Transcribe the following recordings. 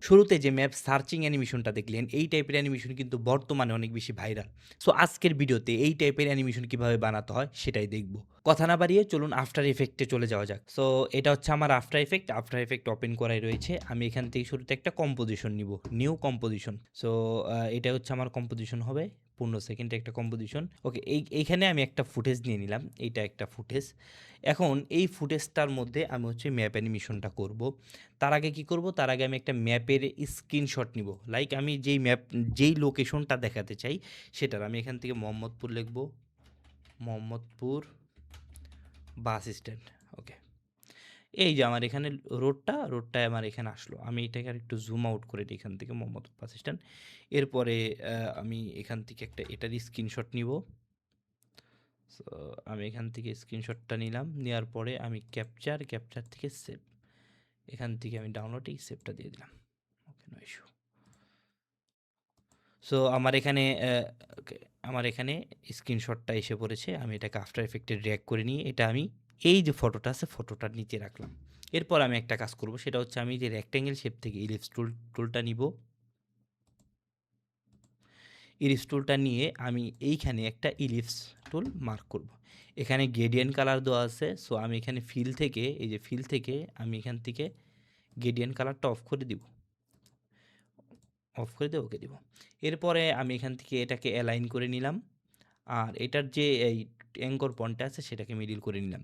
শুরুতে যে map searching অ্যানিমেশনটা দেখলেন, এই টাইপের অ্যানিমেশন কিন্তু বর্তমানে অনেক বেশি ভাইরাল। সো আজকের ভিডিওতে এই টাইপের অ্যানিমেশন কিভাবে বানাতে হয় সেটাই দেখব। কথা না বাড়িয়ে চলুন আফটার ইফেক্টে চলে যাওয়া যাক। সো এটা হচ্ছে আমার আফটার ইফেক্ট ওপেন করাই রয়েছে। আমি এখান থেকে শুরুতে একটা কম্পোজিশন নিব, নিউ কম্পোজিশন। সো এটা হচ্ছে আমার কম্পোজিশন হবে 15 সেকেন্ডে একটা কম্পোজিশন। ওকে, এইখানে আমি একটা ফুটেজ নিয়ে নিলাম, এইটা একটা ফুটেজ। এখন এই ফুটেজটার মধ্যে আমি হচ্ছে ম্যাপ অ্যানিমেশনটা করব। তার আগে কি করব, তার আগে আমি একটা ম্যাপের স্ক্রিনশট নিব। লাইক আমি যেই লোকেশনটা দেখাতে চাই সেটার, আমি এখান থেকে মোহাম্মদপুর লিখব, মোহাম্মদপুর বাস স্ট্যান্ড। ওকে, এই যে আমার এখানে রোডটা আমার এখানে আসলো। আমি এটাকে আর একটু জুম আউট করে দিই এখান থেকে, মোহাম্মদপুর বাস স্ট্যান্ড। এরপরে আমি এখান থেকে একটা এটার স্ক্রিনশট নিব। সো আমি এখান থেকে স্ক্রিনশটটা নিলাম, নেওয়ার পরে আমি ক্যাপচার থেকে সেভ, এখান থেকে আমি ডাউনলোডে সেভটা দিয়ে দিলাম। ওকে, নো ইস্যু। সো আমার এখানে স্ক্রিনশটটা এসে পড়েছে। আমি এটাকে আফটার ইফেক্টে ড্র্যাগ করে নিয়ে এটা আমি এই যে ফটোটা আছে ফটোটার নিচে রাখলাম। এরপর আমি একটা কাজ করব, সেটা হচ্ছে আমি যে রেক্ট্যাঙ্গেল শেপ থেকে ইলিপস টুলটা নিব। ইলিপস টুলটা নিয়ে আমি এইখানে একটা ইলিপস টুল মার্ক করব। এখানে গ্রেডিয়েন্ট কালার দেওয়া আছে। সো আমি এখানে ফিল থেকে আমি এখান থেকে গ্রেডিয়েন্ট কালারটা অফ করে দিব, ওকে দিব। এরপরে আমি এখান থেকে এটাকে অ্যালাইন করে নিলাম, আর এটার যে এই অ্যাঙ্কর পয়েন্টটা আছে সেটাকে মিডিল করে নিলাম,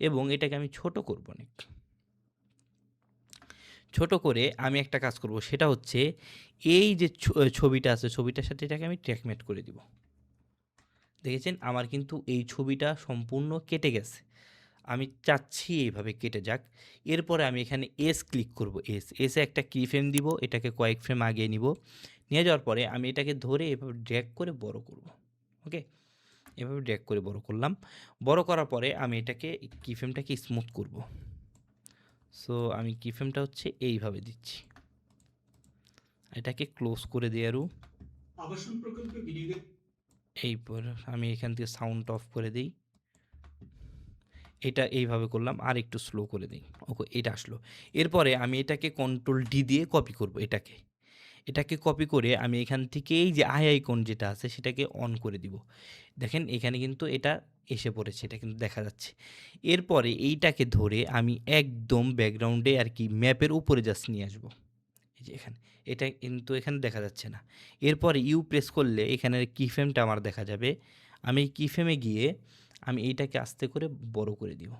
এবং এটাকে আমি ছোট করব অনেক। ছোট করে আমি একটা কাজ করব, সেটা হচ্ছে এই যে ছবিটা আছে ছবিটার সাথে এটাকে আমি ট্র্যাকমেট করে দিব। দেখেছেন আমার কিন্তু এই ছবিটা সম্পূর্ণ কেটে গেছে। আমি চাচ্ছি এইভাবে কেটে যাক। এরপরে আমি এখানে এস ক্লিক করব, এসে একটা কি ফ্রেম দিব, এটাকে কয়েক ফ্রেম আগিয়ে নিব। নিয়ে যাওয়ার পরে আমি এটাকে ধরে এভাবে ড্র্যাগ করে বড় করব। ওকে, এভাবে ড্র্যাগ করে বড় করলাম। বড় করার পরে আমি এটাকে কি ফ্রেমটাকে স্মুথ করব। সো আমি কি ফ্রেমটা হচ্ছে এইভাবে দিচ্ছি, এটাকে ক্লোজ করে দিই আরও। আবাসন প্রকল্পে বিনিয়োগের এইপর আমি এখান থেকে সাউন্ড অফ করে দিই। এটা এইভাবে করলাম, আর একটু স্লো করে দিই। ওকে, এটা আসলো। এরপরে আমি এটাকে কন্ট্রোল ডি দিয়ে কপি করব। এটাকে কপি করে আমি এখান থেকে এই যে আইকন যেটা আছে সেটাকে অন করে দিব। দেখেন এখানে কিন্তু এটা এসে পড়েছে, এটা কিন্তু দেখা যাচ্ছে। এরপরে এইটাকে ধরে আমি একদম ব্যাকগ্রাউন্ডে আর কি ম্যাপের উপরে জাস্ট নিয়ে আসবো। এই যে এখানে, এটা কিন্তু এখানে দেখা যাচ্ছে না। এরপরে ইউ প্রেস করলে এখানের কি ফ্রেমটা আমার দেখা যাবে। আমি কি ফ্রেমে গিয়ে আমি এইটাকে আস্তে করে বড় করে দিব।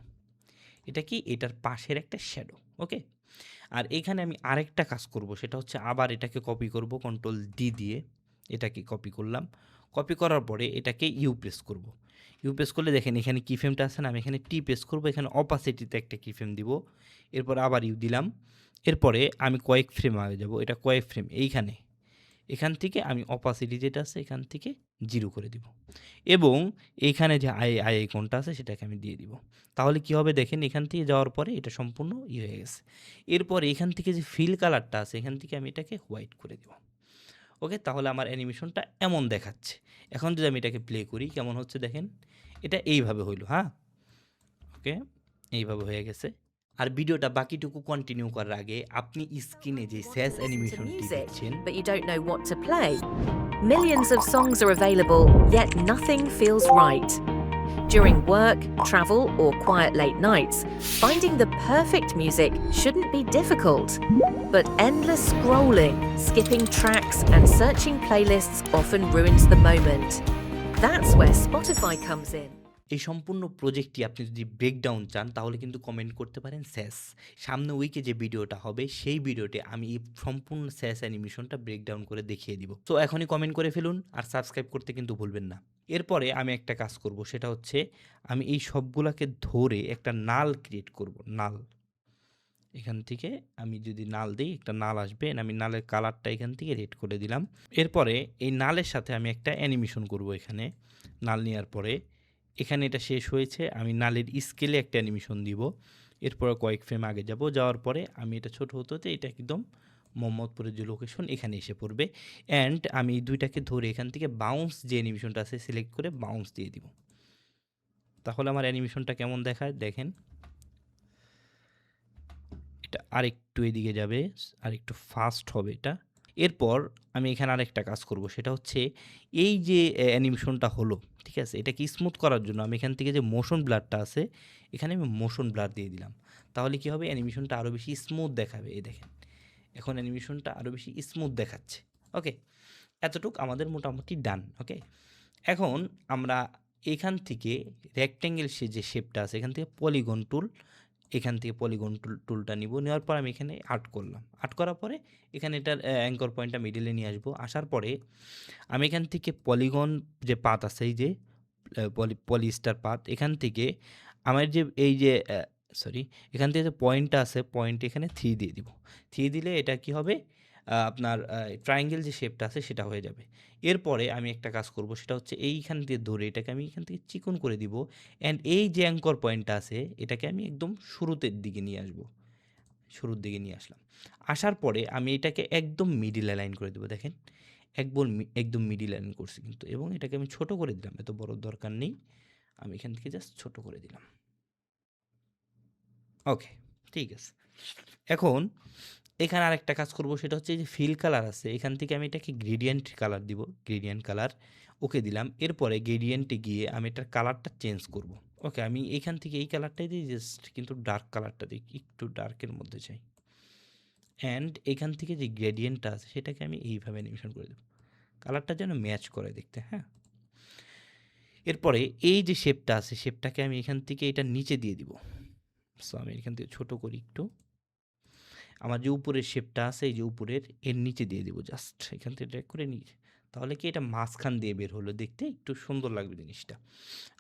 এটা কি, এটার পাশের একটা শ্যাডো। ওকে, আর এখানে আমি আরেকটা কাজ করব, সেটা হচ্ছে আবার এটাকে কপি করব কন্ট্রোল ডি দিয়ে। এটাকে কপি করলাম, কপি করার পরে এটাকে ইউ প্রেস করব। ইউ প্রেস করলে দেখেন এখানে কি ফ্রেমটা আছে না, আমি এখানে টি প্রেস করব, এখানে অপাসিটিতে একটা কি ফ্রেম দিব। এরপর আবার ইউ দিলাম। এরপরে আমি কয়েক ফ্রেম আগে যাব, এটা কয়েক ফ্রেম এখান থেকে আমি অপাসিটি যেটা আছে এখান থেকে 0 করে দিব, এবং এইখানে যে আইকনটা আছে সেটাকে আমি দিয়ে দিব। তাহলে কি হবে দেখেন, এখান থেকে যাওয়ার পরে এটা সম্পূর্ণ হয়ে গেছে। এরপরে এখান থেকে যে ফিল কালারটা আছে এখান থেকে আমি এটাকে হোয়াইট করে দেব। ওকে, তাহলে আমার অ্যানিমেশনটা এমন দেখাচ্ছে। এখন যদি আমি এটাকে প্লে করি কেমন হচ্ছে দেখেন, এটা এইভাবে হইলো। হ্যাঁ, ওকে, এইভাবে হয়ে গেছে। আর ভিডিওটা বাকিটুকু কন্টিনিউ করার আগে আপনি স্ক্রিনে যে Want to স্যাস listen to অ্যানিমেশনটি music, দেখছেন, but you don't know what to play? Millions of songs are available, yet nothing feels right. During work, travel, or quiet late nights, finding the perfect music shouldn't be difficult. But endless scrolling, skipping tracks, and searching playlists often ruins the moment. That's where Spotify comes in. এই সম্পূর্ণ প্রজেক্টটি আপনি যদি breakdown চান তাহলে কিন্তু comment করতে পারেন স্যাস। সামনে উইকে যে ভিডিওটা হবে সেই ভিডিওতে আমি এই সম্পূর্ণ স্যাস অ্যানিমেশনটা ব্রেকডাউন করে দেখিয়ে দিব। তো এখনই কমেন্ট করে ফেলুন, আর সাবস্ক্রাইব করতে কিন্তু ভুলবেন না। এরপরে আমি একটা কাজ করব, সেটা হচ্ছে আমি এই সবগুলাকে ধরে একটা নাল ক্রিয়েট করব। নাল, এখান থেকে আমি যদি নাল দিই একটা নাল আসবে, আমি নালের কালারটা এখান থেকে রেড করে দিলাম। এরপরে এই নালের সাথে আমি একটা অ্যানিমেশন করব। এখানে নাল নেওয়ার পরে এখানে এটা শেষ হয়েছে, আমি নালের স্কেলে একটা অ্যানিমেশন দিব। এরপরে কয়েক ফ্রেম আগে যাওয়ার পরে আমি এটা ছোট হতে হতে এটা একদম মোহাম্মদপুরের যে লোকেশন এখানে এসে পড়বে। অ্যান্ড আমি এই দুইটাকে ধরে এখান থেকে বাউন্স যে অ্যানিমেশনটা আছে সিলেক্ট করে বাউন্স দিয়ে দিব। তাহলে আমার অ্যানিমেশনটা কেমন দেখায় দেখেন, এটা আরেকটু এদিকে যাবে, আরেকটু ফাস্ট হবে এটা। এরপর আমি এখানে আরেকটা কাজ করব, সেটা হচ্ছে এই যে অ্যানিমেশনটা হলো, ঠিক আছে? এটাকে স্মুথ করার জন্য আমি এখান থেকে যে মোশন ব্লারটা আছে, এখানে আমি মোশন ব্লার দিয়ে দিলাম। তাহলে কি হবে, অ্যানিমেশনটা আরও বেশি স্মুথ দেখাবে। এই দেখেন, এখন অ্যানিমেশনটা আরও বেশি স্মুথ দেখাচ্ছে। ওকে, এতটুক আমাদের মোটামুটি ডান। ওকে, এখন আমরা এখান থেকে রেক্ট্যাঙ্গেল যে শেপটা আছে, এখান থেকে পলিগন টুল, এখান থেকে পলিগন টুলটা নিব। নেওয়ার পর আমি এখানে আর্ট করলাম। আর্ট করার পরে এখানে এটার অ্যাঙ্কর পয়েন্টটা মিডিলে নিয়ে আসবো। আসার পরে আমি এখান থেকে পলিগন যে পাত আছে, এই যে পলিস্টার পাত, এখান থেকে আমার যে এই যে সরি, এখান থেকে যে পয়েন্টটা আছে, পয়েন্ট এখানে 3 দিয়ে দিব। 3 দিলে এটা কি হবে, আপনার ট্রায়াঙ্গেল যে শেপটা আছে সেটা হয়ে যাবে। এরপরে আমি একটা কাজ করব, সেটা হচ্ছে এইখান দিয়ে ধরে এটাকে আমি এখান থেকে চিকন করে দিব। অ্যান্ড এই যে অ্যাঙ্কর পয়েন্টটা আছে, এটাকে আমি একদম শুরুতের দিকে নিয়ে আসবো। শুরুর দিকে নিয়ে আসলাম। আসার পরে আমি এটাকে একদম মিডিল অ্যালাইন করে দেবো। দেখেন, একদম মিডিল অ্যালাইন করছি কিন্তু, এবং এটাকে আমি ছোট করে দিলাম, এত বড় দরকার নেই। আমি এখান থেকে জাস্ট ছোট করে দিলাম। ওকে, ঠিক আছে। এখন এখানে আরেকটা কাজ করব, সেটা হচ্ছে এই যে ফিল কালার আছে, এখান থেকে আমি এটাকে গ্রেডিয়েন্ট কালার দিব। গ্রেডিয়েন্ট কালার ওকে দিলাম। এরপরে গ্রেডিয়েন্টে গিয়ে আমি এটার কালারটা চেঞ্জ করব। ওকে, আমি এখান থেকে এই কালারটাই দিই, জাস্ট কিন্তু ডার্ক কালারটা দিই, একটু ডার্কের মধ্যে চাই। অ্যান্ড এখান থেকে যে গ্রেডিয়েন্টটা আছে সেটাকে আমি এইভাবে অ্যানিমেশন করে দেবো, কালারটা যেন ম্যাচ করে দেখতে। হ্যাঁ, এরপরে এই যে শেপটা আছে, শেপটাকে আমি এখান থেকে এটা নিচে দিয়ে দিব। সো আমি এখান থেকে ছোট করি একটু। আমার যে উপরের শেপটা আছে, এই যে উপরের, এর নিচে দিয়ে দেবো, জাস্ট এখান থেকে ড্র্যাগ করে নিচে। তাহলে কি এটা মাঝখান দিয়ে বের হলো, দেখতে একটু সুন্দর লাগবে জিনিসটা।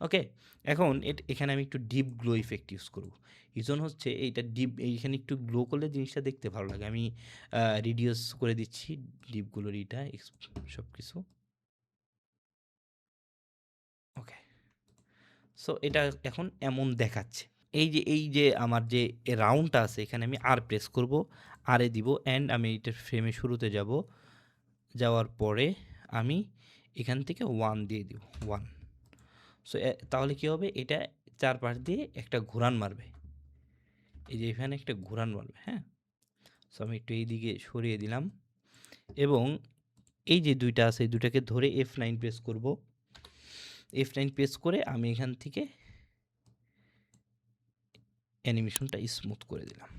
ওকে, এখন এখানে আমি একটু ডিপ গ্লো ইফেক্ট ইউজ করব। রিজন হচ্ছে এইটা ডিপ, এইখানে একটু গ্লো করলে জিনিসটা দেখতে ভালো লাগে। আমি রিডিউস করে দিচ্ছি ডিপ গ্লোর ইটা সব কিছু। ওকে, সো এটা এখন এমন দেখাচ্ছে। এই যে আমার যে রাউন্ডটা আছে, এখানে আমি আর প্রেস করব, আরে দিব, অ্যান্ড আমি এইটার ফ্রেমে শুরুতে যাব। যাওয়ার পরে আমি এখান থেকে 1 দিয়ে দিব, 1। সো তাহলে কি হবে, এটা চারপাশ দিয়ে একটা ঘুরান মারবে। এই যে এখানে একটা ঘুরান মারবে। হ্যাঁ, সো আমি একটু এইদিকে সরিয়ে দিলাম, এবং এই যে দুইটা আছে, এই দুটাকে ধরে F9 প্রেস করব। F9 প্রেস করে আমি এখান থেকে অ্যানিমেশনটা স্মুথ করে দিলাম।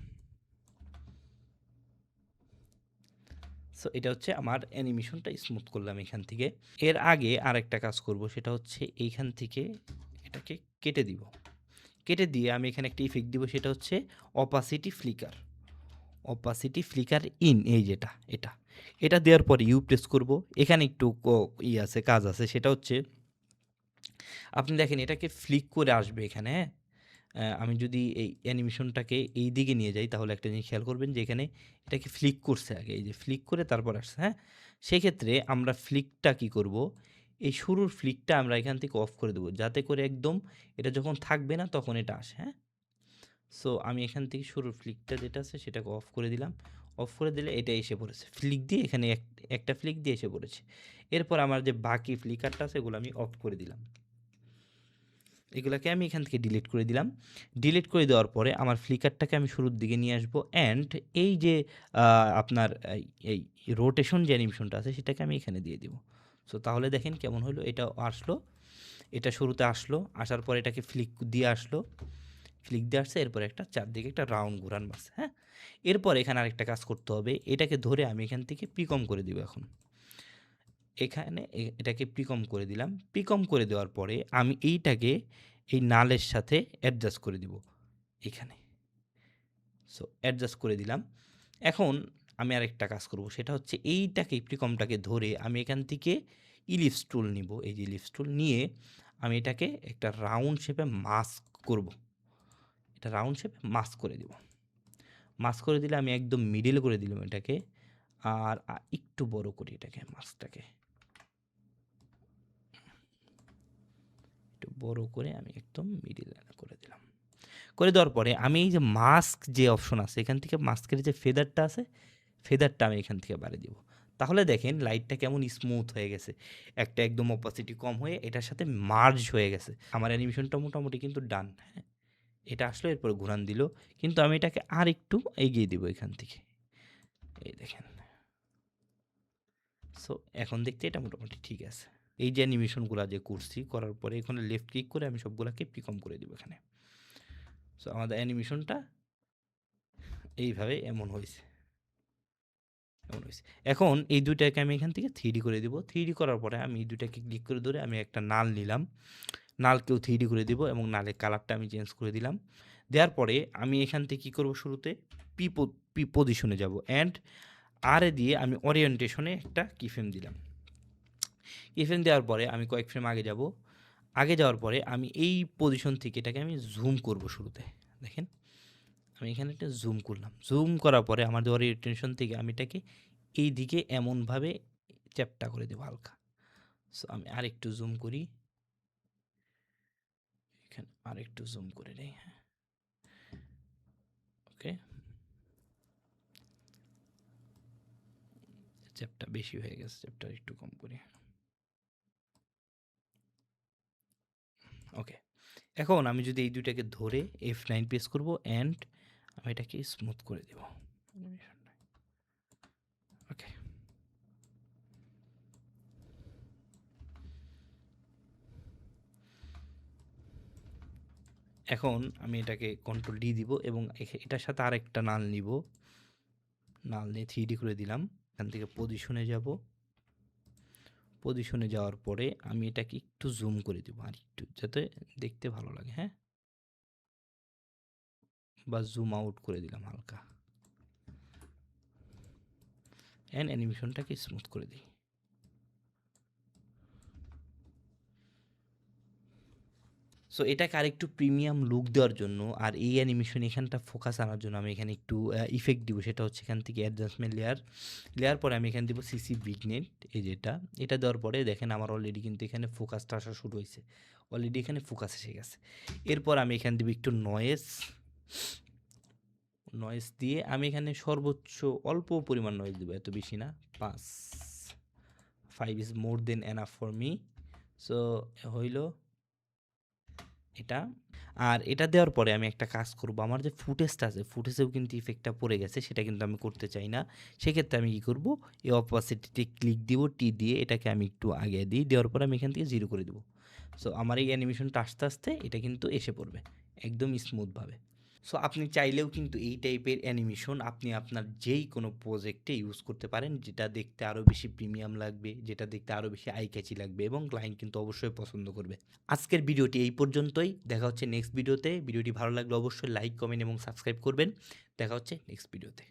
সো এটা হচ্ছে আমার অ্যানিমেশনটা স্মুথ করলাম এখান থেকে। এর আগে আরেকটা কাজ করব, সেটা হচ্ছে এইখান থেকে এটাকে কেটে দিব। কেটে দিয়ে আমি এখানে একটা ইফেক্ট দিব, সেটা হচ্ছে opacity flicker. Opacity flicker in, এই যেটা, এটা দেওয়ার পরে ইউ প্রেস করব। এখানে একটু আছে, কাজ আছে, সেটা হচ্ছে আপনি দেখেন এটাকে ফ্লিক করে আসবে এখানে। হ্যাঁ, আমি যদি এই অ্যানিমেশনটাকে এই দিকে নিয়ে যাই, তাহলে একটা জিনিস খেয়াল করবেন যে এখানে এটাকে ফ্লিক করছে আগে, এই যে ফ্লিক করে তারপর আসছে। হ্যাঁ, সেক্ষেত্রে আমরা ফ্লিকটা কি করব, এই শুরুর ফ্লিকটা আমরা এখান থেকে অফ করে দেবো, যাতে করে একদম এটা যখন থাকবে না তখন এটা আসে। হ্যাঁ, সো আমি এখান থেকে শুরুর ফ্লিকটা যেটা আছে সেটাকে অফ করে দিলাম। অফ করে দিলে এটা এসে পড়েছে, ফ্লিক দিয়ে এখানে একটা ফ্লিক দিয়ে এসে পড়েছে। এরপর আমার যে বাকি ফ্লিকারটা আছে এগুলো আমি অফ করে দিলাম, এগুলোকে আমি এখান থেকে ডিলিট করে দিলাম। ডিলিট করে দেওয়ার পরে আমার ফ্লিকারটাকে আমি শুরুর দিকে নিয়ে আসবো, অ্যান্ড এই যে আপনার এই রোটেশন যে অ্যানিমেশনটা আছে সেটাকে আমি এখানে দিয়ে দিব। সো তাহলে দেখেন কেমন হলো, এটা আসলো, এটা শুরুতে আসলো, আসার পরে এটাকে ফ্লিক দিয়ে আসলো, ফ্লিক দিয়ে আসছে, এরপরে একটা চারদিকে একটা রাউন্ড ঘোরান মারছে। হ্যাঁ, এরপর এখানে আরেকটা কাজ করতে হবে, এটাকে ধরে আমি এখান থেকে পিকম করে দিব। এখন এখানে এটাকে পিকম করে দিলাম। পিকম করে দেওয়ার পরে আমি এইটাকে এই নালের সাথে অ্যাডজাস্ট করে দিব এখানে। সো অ্যাডজাস্ট করে দিলাম। এখন আমি আরেকটা কাজ করব, সেটা হচ্ছে এইটাকে পিকমটাকে ধরে আমি এখান থেকে ইলিপস টুল নিব। এই যে ইলিপস টুল নিয়ে আমি এটাকে একটা রাউন্ড শেপে মাস্ক করব। এটা রাউন্ড শেপে মাস্ক করে দিব। মাস্ক করে দিলে আমি একদম মিডিল করে দিলাম এটাকে, আর একটু বড় করি এটাকে, মাস্কটাকে একটু বড় করে আমি একদম মিডিল করে দিলাম। করে দেওয়ার পরে আমি এই যে মাস্ক যে অপশন আছে, এখান থেকে মাস্কের যে ফেদারটা আছে, ফেদারটা আমি এখান থেকে বাড়িয়ে দিব। তাহলে দেখেন লাইটটা কেমন স্মুথ হয়ে গেছে, একটা একদম অপাসিটি কম হয়ে এটার সাথে মার্জ হয়ে গেছে। আমার অ্যানিমেশনটা মোটামুটি কিন্তু ডান। হ্যাঁ, এটা আসলো, এরপর ঘুরান দিল, কিন্তু আমি এটাকে আর একটু এগিয়ে দিব এখান থেকে, এই দেখেন। সো এখন দেখতে এটা মোটামুটি ঠিক আছে। এই যে অ্যানিমেশনগুলো যে করছি, করার পরে এখানে লেফট ক্লিক করে আমি সবগুলোকে পিকম করে দিব এখানে। সো আমাদের অ্যানিমেশনটা এইভাবে এমন হয়েছে। এখন এই দুইটাকে আমি এখান থেকে 3D করে দিব। 3D করার পরে আমি এই দুইটাকে ক্লিক করে ধরে আমি একটা নাল নিলাম। নালকেও 3D করে দিব এবং নালের কালারটা আমি চেঞ্জ করে দিলাম। দেওয়ার পরে আমি এখান থেকে কী করব, শুরুতে পি পজিশনে যাব অ্যান্ড আর এ দিয়ে আমি ওরিয়েন্টেশনে একটা কিফ্রেম দিলাম। কিফ্রেম দেওয়ার পরে আমি কয়েক ফ্রেম আগে যাব। আগে যাওয়ার পরে আমি এই পজিশন থেকে এটাকে আমি জুম করব শুরুতে। দেখেন আমি এখানে একটা জুম করলাম। জুম করার পরে আমার যে ওরিয়েন্টেশন থেকে আমি এটাকে এই দিকে এমনভাবে চ্যাপ্টা করে দেবো হালকা। সো আমি আরেকটু জুম করি, এখানে আরেকটু জুম করে নেই। হ্যাঁ, ওকে, চ্যাপটা বেশি হয়ে গেছে, চ্যাপটা একটু কম করি। ওকে, এখন আমি যদি এই দুইটাকে ধরে F9 প্রেস করব অ্যান্ড আমি এটাকে স্মুথ করে দেব। ওকে, এখন আমি এটাকে কন্ট্রোল ডি দিব এবং এটার সাথে আরেকটা নাল নিব। নাল নিয়ে 3D করে দিলাম। এখান থেকে পজিশনে যাব। পজিশনে যাওয়ার পরে আমি এটাকে একটু জুম করে দেবো আর একটু, যাতে দেখতে ভালো লাগে। হ্যাঁ, বা জুম আউট করে দিলাম হালকা, অ্যান্ড অ্যানিমেশনটাকে স্মুথ করে দিই। সো এটাকে আরেকটু প্রিমিয়াম লুক দেওয়ার জন্য আর এই অ্যানিমেশন এখানটা ফোকাস আনার জন্য আমি এখানে একটু ইফেক্ট দিব। সেটা হচ্ছে এখান থেকে অ্যাডজাস্টমেন্ট লেয়ার পরে আমি এখানে দিব সিসি বিগনেট, এই যেটা, এটা দেওয়ার পরে দেখেন আমার অলরেডি কিন্তু এখানে ফোকাসটা আসা শুরু হয়েছে। অলরেডি এখানে ফোকাস এসে গেছে। এরপর আমি এখানে দিব একটু নয়েজ দিয়ে আমি এখানে সর্বোচ্চ অল্প পরিমাণ নয়েজ দেবো, এত বেশি না, 5 is more than enough for me. So হইল এটা। আর এটা দেওয়ার পরে আমি একটা কাজ করব, আমার যে ফুটেজটা আছে ফুটেজেও কিন্তু ইফেক্টটা পড়ে গেছে, সেটা কিন্তু আমি করতে চাই না। সেক্ষেত্রে আমি কী করব, এই অপাসিটিতে ক্লিক দিব, টি দিয়ে এটাকে আমি একটু আগে দিই, দেওয়ার পরে আমি এখান থেকে 0 করে দেবো। সো আমার এই অ্যানিমেশনটা আস্তে আস্তে এটা কিন্তু এসে পড়বে একদম স্মুথভাবে। সো আপনি চাইলেও কিন্তু এই টাইপের অ্যানিমেশন আপনি আপনার যেই কোনো প্রজেক্টে ইউজ করতে পারেন, যেটা দেখতে আরও বেশি প্রিমিয়াম লাগবে, যেটা দেখতে আরও বেশি আই ক্যাচি লাগবে এবং ক্লায়েন্ট কিন্তু অবশ্যই পছন্দ করবে। আজকের ভিডিওটি এই পর্যন্তই, দেখা হচ্ছে নেক্সট ভিডিওতে। ভিডিওটি ভালো লাগলে অবশ্যই লাইক, কমেন্ট এবং সাবস্ক্রাইব করবেন। দেখা হচ্ছে নেক্সট ভিডিওতে।